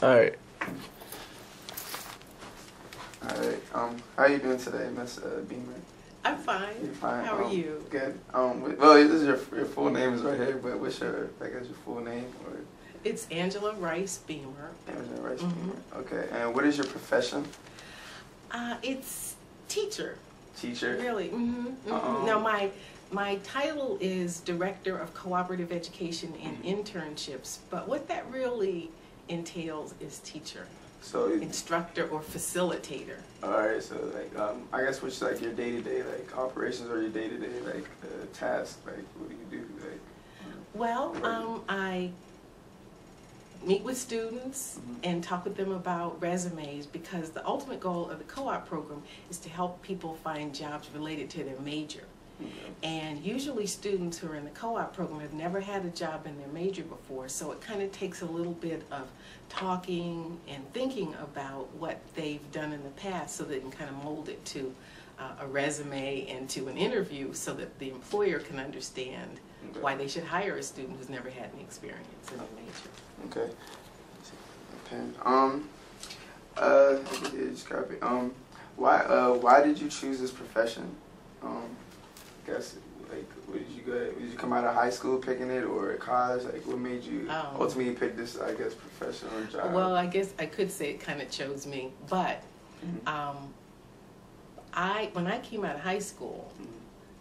Alright. Alright, how are you doing today, Miss Beamer? I'm fine. You're fine. How are you? Good. Well, this is your full name is right here, but what's your, I guess, your full name? Or It's Angela Rice Beamer. Angela Rice Beamer. Okay, and what is your profession? It's teacher. Teacher? Really. Now, my title is Director of Cooperative Education and Internships, but what that really entails is teacher. So instructor or facilitator. Alright, so like I guess what's like your day-to-day like operations or your day-to-day like tasks, like what do you do, like well, I meet with students and talk with them about resumes, because the ultimate goal of the co-op program is to help people find jobs related to their major. And usually students who are in the co-op program have never had a job in their major before, so it kind of takes a little bit of talking and thinking about what they've done in the past so they can kind of mold it to a resume and to an interview so that the employer can understand why they should hire a student who's never had any experience in their major. Okay. Just copy. Why did you choose this profession? Guess like did you come out of high school picking it or college? Like what made you ultimately pick this, I guess, profession or job? Well, I guess I could say it kind of chose me, but when I came out of high school,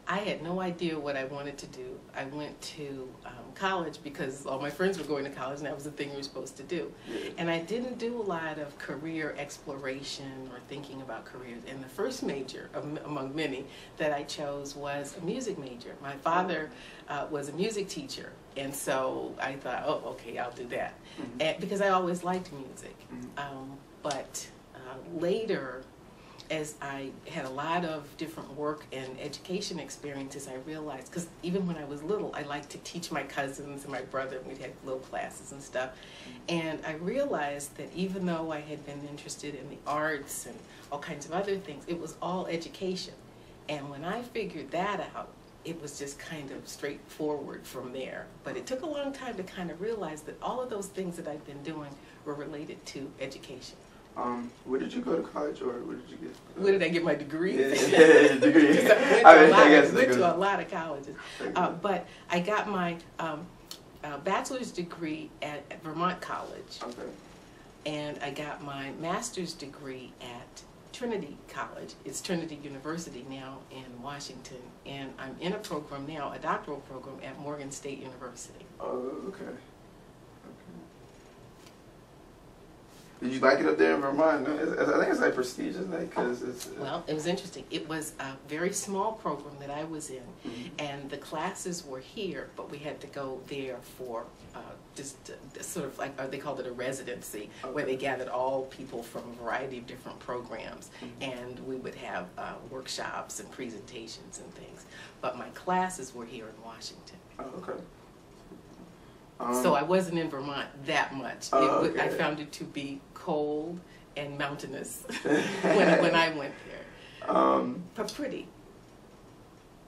I had no idea what I wanted to do. I went to college because all my friends were going to college, and that was the thing you were supposed to do. And I didn't do a lot of career exploration or thinking about careers. And the first major, among many, that I chose was a music major. My father was a music teacher, and so I thought, oh, okay, I'll do that. And, because I always liked music. But later, as I had a lot of different work and education experiences, I realized, because even when I was little, I liked to teach my cousins and my brother, and we'd have little classes and stuff. And I realized that even though I had been interested in the arts and all kinds of other things, it was all education. And when I figured that out, it was just kind of straightforward from there. But it took a long time to kind of realize that all of those things that I've been doing were related to education. Where did you go to college, or where did you get? Where did I get my degree? Degree. I went to a lot of colleges, but I got my bachelor's degree at Vermont College, and I got my master's degree at Trinity College. It's Trinity University now in Washington, and I'm in a program now, a doctoral program at Morgan State University. Oh, okay. Did you like it up there in Vermont? I think it's like prestigious, like, cause it's. Well, it was interesting. It was a very small program that I was in, and the classes were here, but we had to go there for just sort of like, they called it a residency, where they gathered all people from a variety of different programs, and we would have workshops and presentations and things. But my classes were here in Washington. Oh, okay. So I wasn't in Vermont that much. I found it to be cold and mountainous when I went there. But pretty.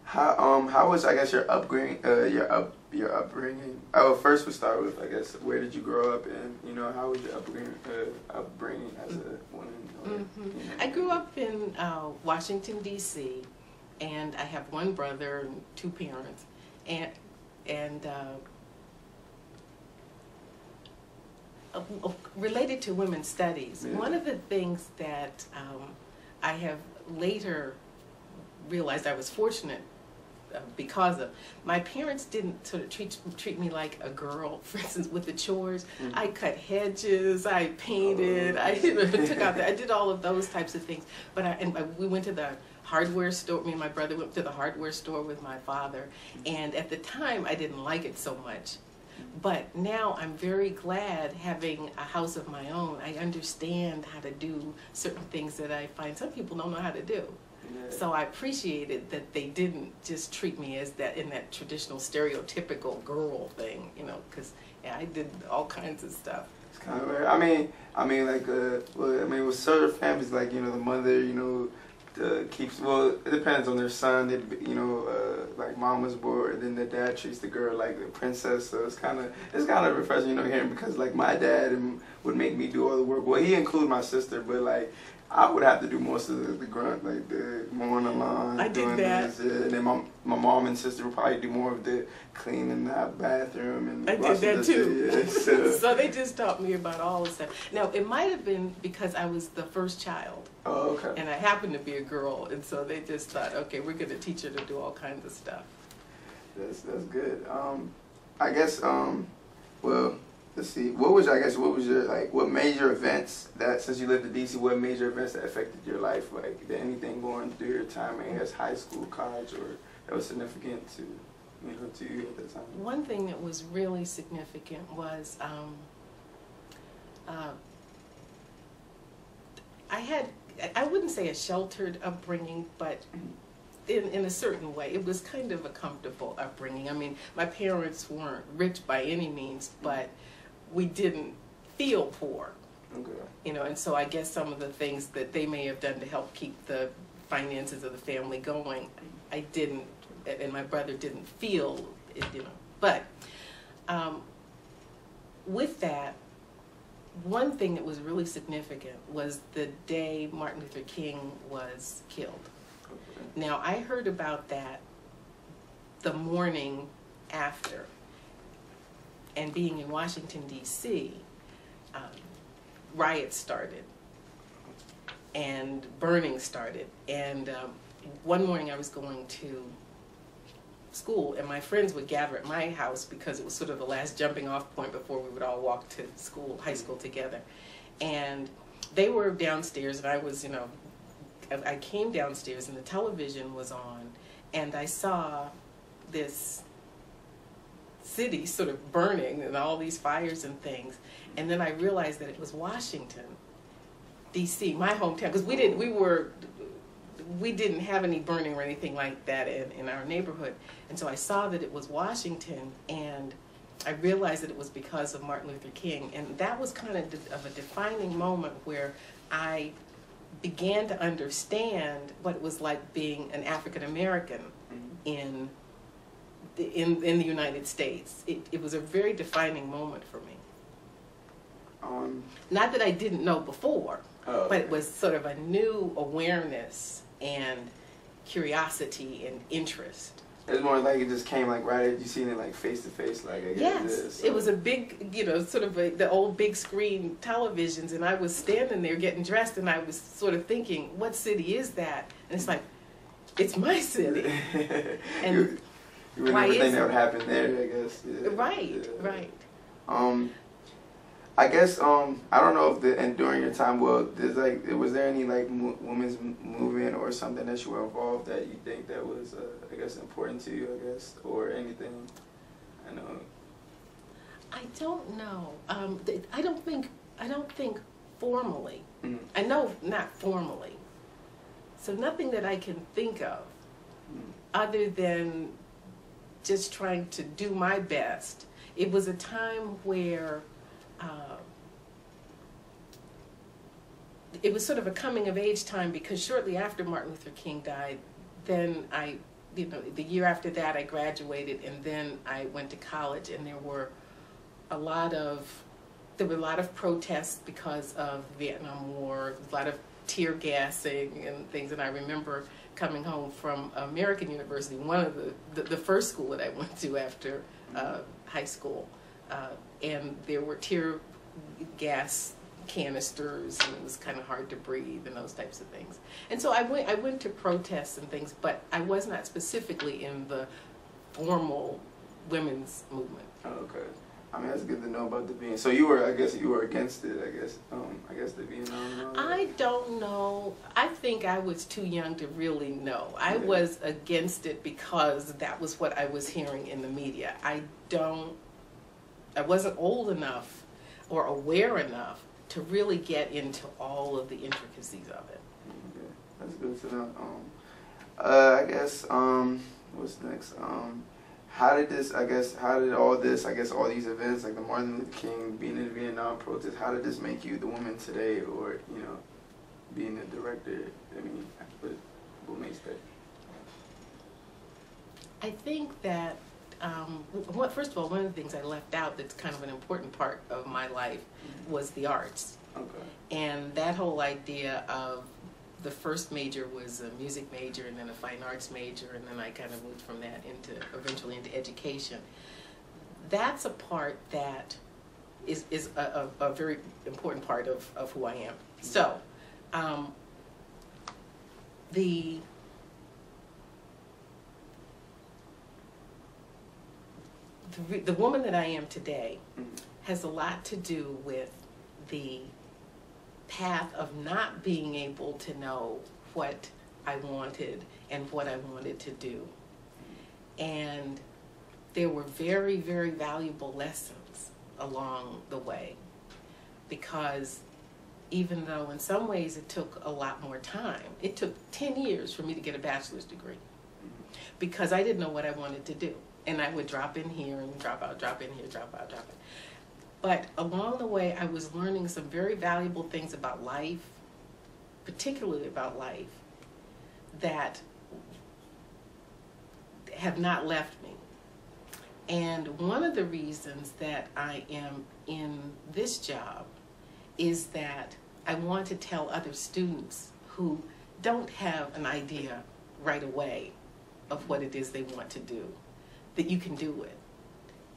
How was, I guess, your upbringing? Your upbringing. Oh, first we start with, I guess, where did you grow up, and how was your upbringing as a woman? I grew up in Washington D.C., and I have one brother and two parents, and related to women's studies, one of the things that I have later realized I was fortunate because of, my parents didn't sort of treat me like a girl, for instance, with the chores. I cut hedges, I painted, I took out I did all of those types of things. But we went to the hardware store. Me and my brother went to the hardware store with my father, and at the time I didn't like it so much. But now I'm very glad, having a house of my own, I understand how to do certain things that I find some people don't know how to do. So I appreciated that they didn't just treat me as in that traditional stereotypical girl thing, because I did all kinds of stuff. It's kind of weird. I mean, like, with certain families, like, the mother, keeps, well, it depends on their son. They, you know, like mom was born, and then the dad treats the girl like the princess. So it's kind of refreshing, you know, hearing, because like my dad would make me do all the work. Well, he included my sister, but like I would have to do most of the grunt, like the mowing the lawn. I did that. This, and then my mom and sister would probably do more of the cleaning the bathroom and I did that too. Yeah, so. So they just taught me about all the stuff. Now, it might have been because I was the first child. Oh, okay. And I happened to be a girl, and so they just thought, okay, we're going to teach her to do all kinds of stuff. That's good. I guess well, let's see. What was your like? What major events that, since you lived in DC, what major events that affected your life? Like, did anything going through your time, I guess, high school, college, or that was significant to you at the time? One thing that was really significant was I wouldn't say a sheltered upbringing, but in a certain way, it was kind of a comfortable upbringing. I mean, my parents weren't rich by any means, but we didn't feel poor. Okay. You know, and so I guess some of the things that they may have done to help keep the finances of the family going, I didn't, and my brother didn't feel it, you know. But with that, one thing that was really significant was the day Martin Luther King was killed. Okay. Now, I heard about that the morning after, and being in Washington, D.C., riots started, and burning started, and one morning I was going to school, and my friends would gather at my house because it was sort of the last jumping off point before we would all walk to school, high school together. And they were downstairs, and I was, you know, I came downstairs and the television was on, and I saw this city sort of burning and all these fires and things. And then I realized that it was Washington, D.C., my hometown, because we didn't have any burning or anything like that in our neighborhood. And so I saw that it was Washington, and I realized that it was because of Martin Luther King. And that was kind of a defining moment where I began to understand what it was like being an African American in the United States. It was a very defining moment for me. Not that I didn't know before, but it was sort of a new awareness and curiosity and interest. It's more like it just came like right as you seen it, like face to face, like I guess. Yes, so. It was a big, you know, sort of the old big screen televisions, and I was standing there getting dressed, and I was sort of thinking, what city is that? And it's like, it's my city. And you would never think that would happen there, I guess. Yeah. Right, yeah. right. I guess I don't know if and during your time, well, was there any like women's movement or something that you were involved that you think that was I guess important to you, I guess, or anything? I know. I don't know. I don't think formally. Mm-hmm. I know not formally. So nothing that I can think of, other than just trying to do my best. It was a time where it was sort of a coming of age time, because shortly after Martin Luther King died, then the year after that I graduated, and then I went to college, and there were a lot of protests because of the Vietnam War, a lot of tear gassing and things. And I remember coming home from American University, one of the first school that I went to after high school, and there were tear gas canisters, and it was kind of hard to breathe and those types of things. And so I went to protests and things, but I was not specifically in the formal women's movement. Oh, okay. I mean, that's good to know about the Vietnam. So you were against it, I guess. I guess the Vietnam. I don't know. I think I was too young to really know. I was against it because that was what I was hearing in the media. I wasn't old enough or aware enough to really get into all of the intricacies of it. Okay. That's good to know. I guess, what's next? How did all these events, like the Martin Luther King, being in the Vietnam protest, how did this make you the woman today, or, you know, being a director? I mean, What makes that? I think that, first of all, one of the things I left out that's kind of an important part of my life was the arts. Okay. And that whole idea of the first major was a music major and then a fine arts major, and then I kind of moved from that eventually into education. That's a part that is a very important part of who I am. So, the woman that I am today has a lot to do with the path of not being able to know what I wanted and what I wanted to do. And there were very, very valuable lessons along the way, because even though in some ways it took a lot more time, it took 10 years for me to get a bachelor's degree, because I didn't know what I wanted to do. And I would drop in here and drop out, drop in here, drop out, drop in. But along the way, I was learning some very valuable things about life, particularly about life, that have not left me. And one of the reasons that I am in this job is that I want to tell other students who don't have an idea right away of what it is they want to do, that you can do it.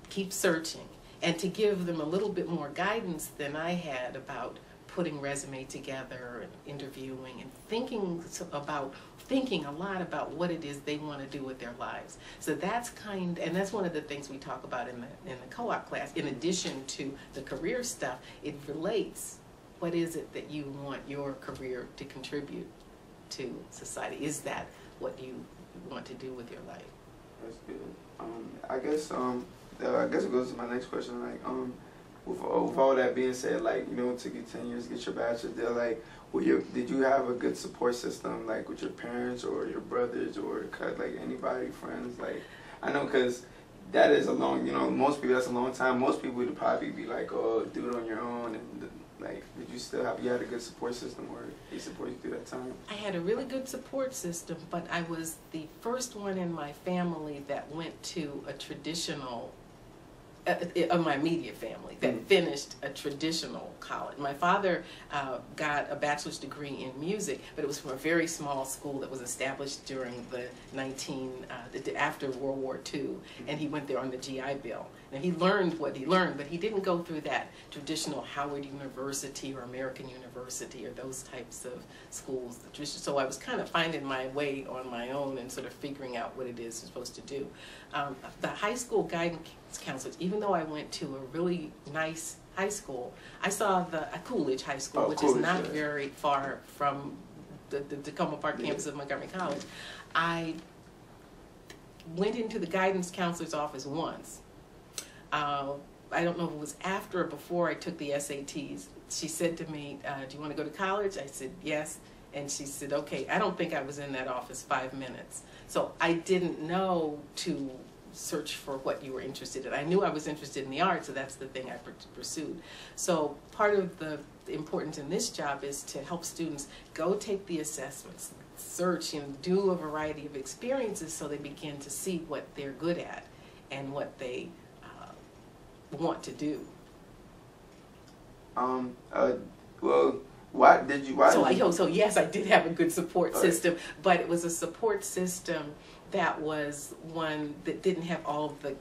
Keep searching. And to give them a little bit more guidance than I had about putting resume together and interviewing and thinking a lot about what it is they want to do with their lives. So that's and that's one of the things we talk about in the co-op class. In addition to the career stuff, it relates. What is it that you want your career to contribute to society? Is that what you want to do with your life? That's good. I guess it goes to my next question. Like, with all that being said, like, you know, it took you 10 years to get your bachelor's. They're like, did you have a good support system, like with your parents or your brothers or like anybody, friends? Like, I know, because that is a long, you know, most people, that's a long time. Most people would probably be like, oh, do it on your own. And like, did you had a good support system, or they support you through that time? I had a really good support system, but I was the first one in my family that went to a traditional, of my immediate family, that finished a traditional college. My father got a bachelor's degree in music, but it was from a very small school that was established during the after World War II, and he went there on the GI Bill. Now, he learned what he learned, but he didn't go through that traditional Howard University or American University or those types of schools. So I was kind of finding my way on my own and sort of figuring out what it is you're supposed to do. The high school guidance counselors, even though I went to a really nice high school, I saw Coolidge High School, which is not very far from the Tacoma Park campus of Montgomery College. I went into the guidance counselor's office once. I don't know if it was after or before I took the SATs. She said to me, do you want to go to college? I said, yes. And she said, okay. I don't think I was in that office 5 minutes. So I didn't know to search for what you were interested in. I knew I was interested in the arts, so that's the thing I pursued. So part of the importance in this job is to help students go take the assessments, search and do a variety of experiences so they begin to see what they're good at and what they want to do. Well, why did you? So yes, I did have a good support system, but it was a support system that was one that didn't have all the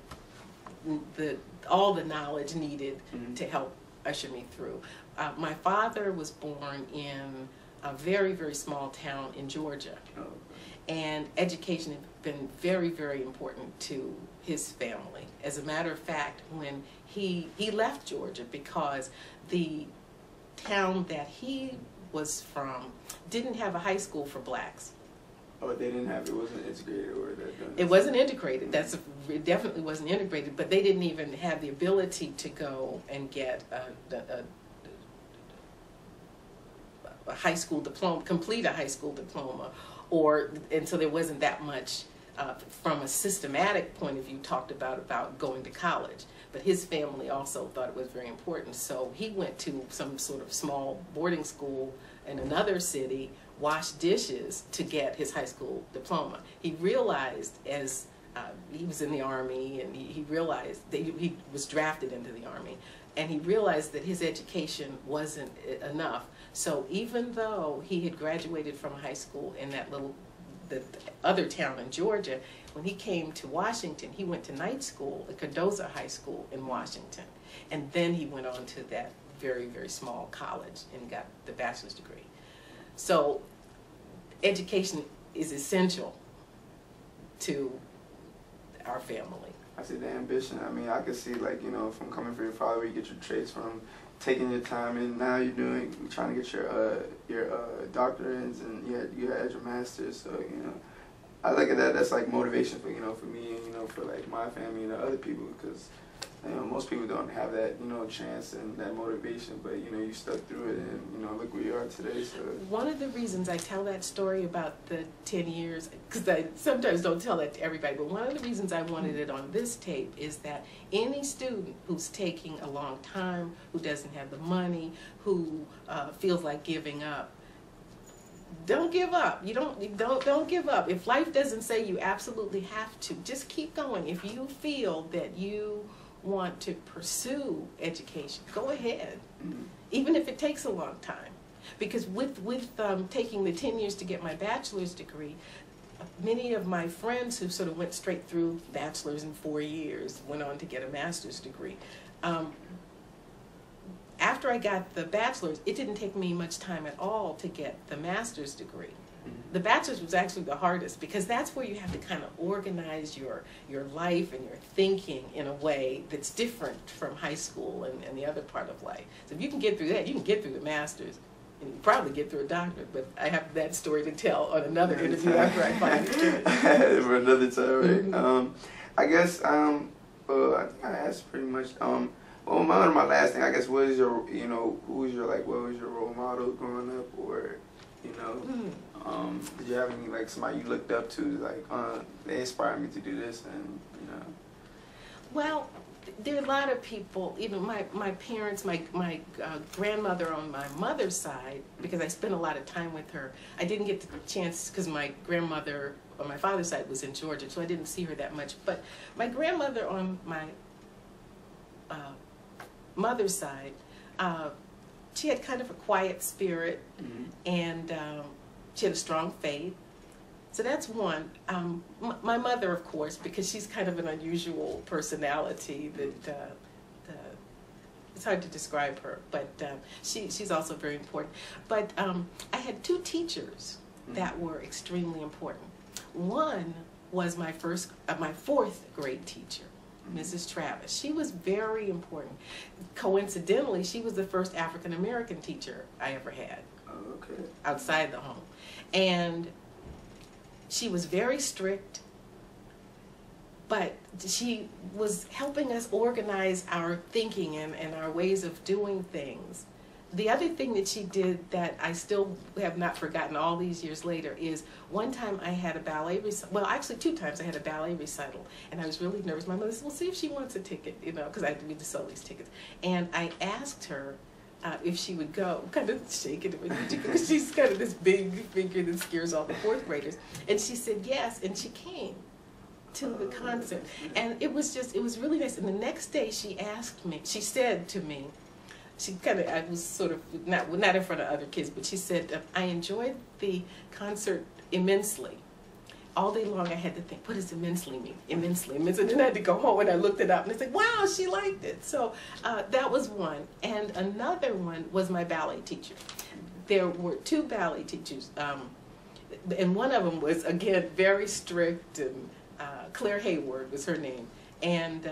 knowledge needed to help usher me through. My father was born in a very, very small town in Georgia, and education had been very, very important to his family. As a matter of fact, when he left Georgia because the town that he was from didn't have a high school for blacks. Oh, they didn't have it. Wasn't integrated, or that? It wasn't integrated. It definitely wasn't integrated. But they didn't even have the ability to go and get a high school diploma, complete a high school diploma, and so there wasn't that much from a systematic point of view, talked about going to college. But his family also thought it was very important. So he went to some sort of small boarding school in another city, washed dishes to get his high school diploma. He realized as he was in the Army, and he realized that he was drafted into the Army, and he realized that his education wasn't enough. So even though he had graduated from high school in the other town in Georgia, when he came to Washington, he went to night school at Cardozo High School in Washington. And then he went on to that very, very small college and got the bachelor's degree. So education is essential to our family. I see the ambition. I mean, I could see, like, you know, from coming from your father, where you get your traits from, taking your time, and now you're trying to get your doctorates, and you had your master's. So, you know, I look at that. That's like motivation for, you know, for me, and, you know, for like my family and the other people, because, you know, most people don't have that, you know, chance and that motivation, but, you know, you stuck through it, and, you know, look where you are today. So one of the reasons I tell that story about the 10 years, because I sometimes don't tell that to everybody, but one of the reasons I wanted it on this tape is that any student who's taking a long time, who doesn't have the money, who feels like giving up, don't give up. Don't give up. If life doesn't say you absolutely have to, just keep going. If you feel that you want to pursue education, go ahead, even if it takes a long time. Because with taking the 10 years to get my bachelor's degree, many of my friends who sort of went straight through bachelor's in 4 years went on to get a master's degree. After I got the bachelor's, it didn't take me much time at all to get the master's degree. The bachelor's was actually the hardest, because that's where you have to kind of organize your life and your thinking in a way that's different from high school and the other part of life. So if you can get through that, you can get through the master's, and you can probably get through a doctorate, but I have that story to tell on another interview after I find it. For another time, right? I guess, well, I think I asked pretty much, well, one of my last thing, I guess, what was your, you know, what was your role model growing up, or, you know, did you have any, like, somebody you looked up to, like, they inspired me to do this, and, you know? Well, there are a lot of people, even my parents, my grandmother on my mother's side, because I spent a lot of time with her. I didn't get the chance, because my grandmother on my father's side was in Georgia, so I didn't see her that much. But my grandmother on my mother's side, she had kind of a quiet spirit, and she had a strong faith. So that's one. My mother, of course, because she's kind of an unusual personality that it's hard to describe her, but she's also very important. But I had two teachers that were extremely important. One was my fourth grade teacher, Mrs. Travis. She was very important. Coincidentally, she was the first African American teacher I ever had. Okay. Outside the home. And she was very strict, but she was helping us organize our thinking and our ways of doing things. The other thing that she did that I still have not forgotten all these years later is one time I had a ballet recital. Well, actually 2 times I had a ballet recital, and I was really nervous. My mother said, well, see if she wants a ticket, you know, because I had to sell these tickets. And I asked her if she would go, kind of shaking it, because she's kind of this big figure that scares all the 4th graders. And she said yes, and she came to the concert. And it was really nice. And the next day she said to me, I was sort of, not in front of other kids, but she said, I enjoyed the concert immensely. All day long I had to think, what does immensely mean? Immensely. And then I had to go home and I looked it up and I said, wow, she liked it. So that was one. And another one was my ballet teacher. There were 2 ballet teachers. And one of them was, again, very strict, and Claire Hayward was her name. And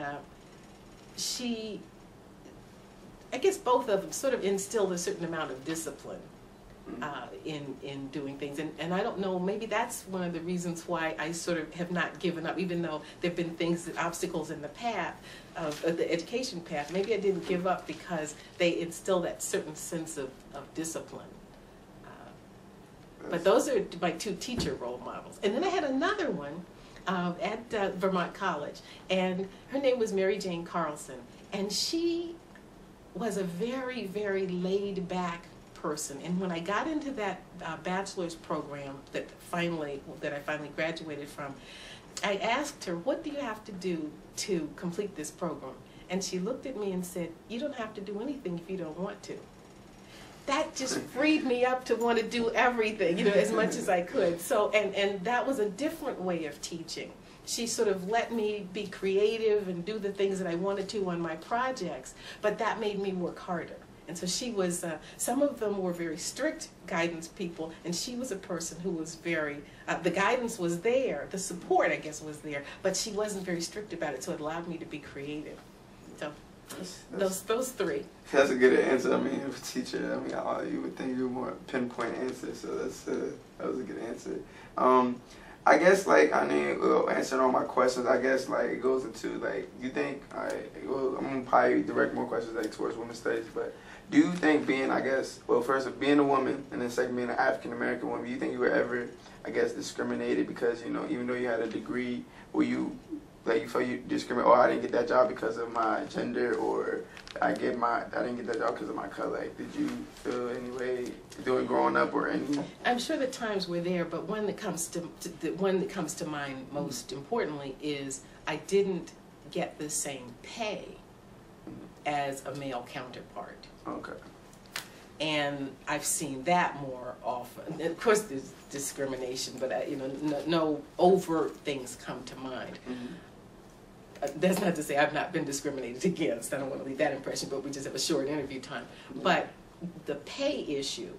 I guess both of them sort of instilled a certain amount of discipline in doing things. And I don't know, maybe that's one of the reasons why I sort of have not given up, even though there have been things, obstacles in the path, of the education path. Maybe I didn't give up because they instilled that certain sense of discipline. But those are my 2 teacher role models. And then I had another one. at Vermont College, and her name was Mary Jane Carlson, and she was a very, very laid-back person. And when I got into that bachelor's program that I finally graduated from, I asked her, "What do you have to do to complete this program?" And she looked at me and said, "You don't have to do anything if you don't want to." That just freed me up to want to do everything, as much as I could. So, and that was a different way of teaching. She sort of let me be creative and do the things that I wanted to on my projects, but that made me work harder. And so she was, some of them were very strict guidance people, and she was a person who was very, the guidance was there, the support, I guess, was there, but she wasn't very strict about it, so it allowed me to be creative. So those three. That's a good answer. I mean, as a teacher, you would think you were more pinpoint answer, so that was a good answer. I guess, answering all my questions, I guess, it goes into, you think, I'm going to probably direct more questions, towards women's studies, but do you think being, first, being a woman, and then second, being an African-American woman, do you think you were ever, discriminated because, even though you had a degree, were you felt you discriminate, I didn't get that job because of my gender, or I didn't get that job because of my color? Did you feel any way doing growing up or any? I'm sure the times were there, but one that comes to mind most importantly is I didn't get the same pay as a male counterpart. Okay. And I've seen that more often. Of course, there's discrimination, but no overt things come to mind. Mm-hmm. That's not to say I've not been discriminated against. I don't want to leave that impression, but we just have a short interview time. But the pay issue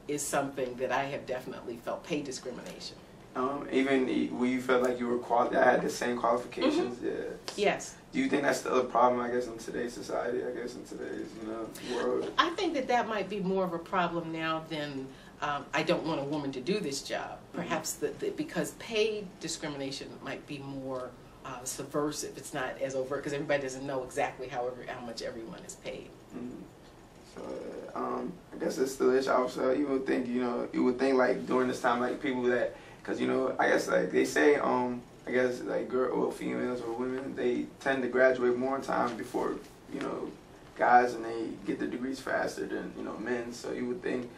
is something that I have definitely felt, pay discrimination. Even when you felt like you were had the same qualifications? Mm-hmm. Yeah. Yes. Do you think that's still a problem, in today's society, in today's, world? I think that might be more of a problem now than I don't want a woman to do this job. Perhaps because pay discrimination might be more subversive. It's not as overt because everybody doesn't know exactly how much everyone is paid. Mm-hmm. So I guess it's still issue. Also, you would think during this time, people that, because I guess they say females or women, they tend to graduate more in time before guys, and they get their degrees faster than men. So you would think,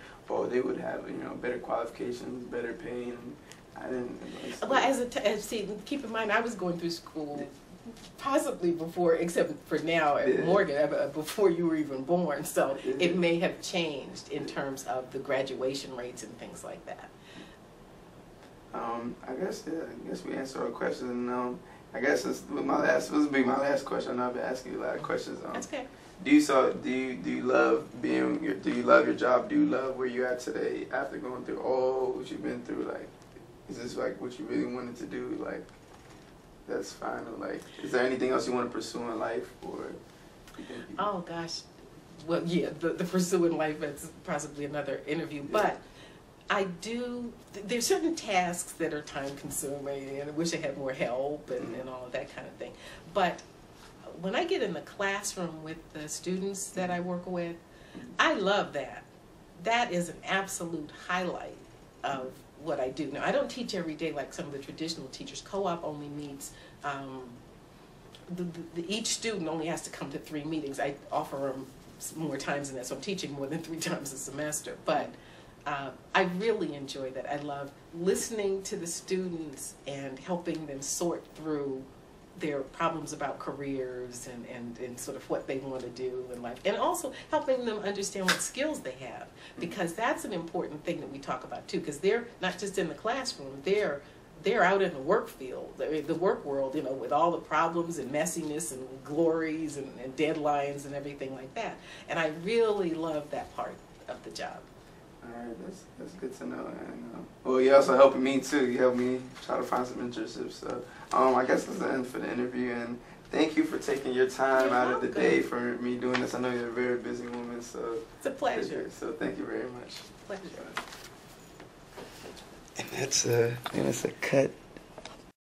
they would have better qualifications, better pay. And I didn't. Well, keep in mind, I was going through school possibly before, except for now at Morgan, before you were even born. So it may have changed in terms of the graduation rates and things like that. I guess we answered all the questions. And I guess this will be my last question. I know I've been asking you a lot of questions. That's okay. Do you love your job? Do you love where you're at today after going through all what you've been through? Is this what you really wanted to do? That's fine. Or is there anything else you want to pursue in life, or? Oh gosh, well, yeah, the pursue in life, that's possibly another interview, but I do. There's certain tasks that are time consuming, and I wish I had more help and all of that kind of thing. But when I get in the classroom with the students that I work with, I love that. That is an absolute highlight of what I do. Now, I don't teach every day like some of the traditional teachers. Co-op only meets, each student only has to come to 3 meetings. I offer them more times than that, so I'm teaching more than 3 times a semester. But I really enjoy that. I love listening to the students and helping them sort through their problems about careers and sort of what they want to do in life, and also helping them understand what skills they have, because that's an important thing that we talk about too, because they're not just in the classroom, they're out in the work field, the work world, with all the problems and messiness and glories and deadlines and everything like that, and I really love that part of the job. All right, that's good to know. And well, you're also helping me too. You helped me try to find some internships. So I guess that's the end for the interview. And thank you for taking your time out of the day for me doing this. I know you're a very busy woman, so it's a pleasure. So thank you very much. Pleasure. And that's a cut.